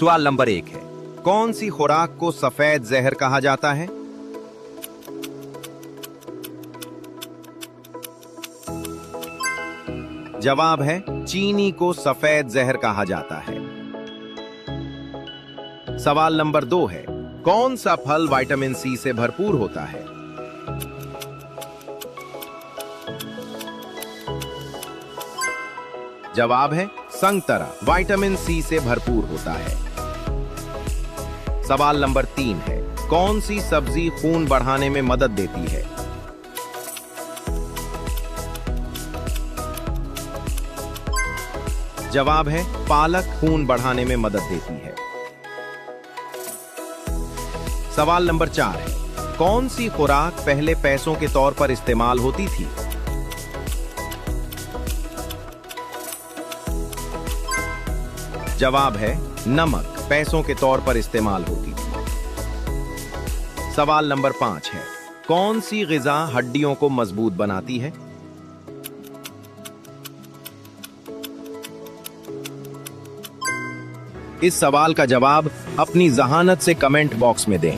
सवाल नंबर 1 है, कौन सी खुराक को सफेद जहर कहा जाता है? जवाब है चीनी को सफेद जहर कहा जाता है। सवाल नंबर 2 है, कौन सा फल विटामिन सी से भरपूर होता है? जवाब है संतरा विटामिन सी से भरपूर होता है। सवाल नंबर 3 है, कौन सी सब्जी खून बढ़ाने में मदद देती है? जवाब है पालक खून बढ़ाने में मदद देती है। सवाल नंबर 4 है, कौन सी खुराक पहले पैसों के तौर पर इस्तेमाल होती थी? जवाब है नमक पैसों के तौर पर इस्तेमाल होती थी। सवाल नंबर 5 है, कौन सी ग़िज़ा हड्डियों को मजबूत बनाती है? इस सवाल का जवाब अपनी जहानत से कमेंट बॉक्स में दें।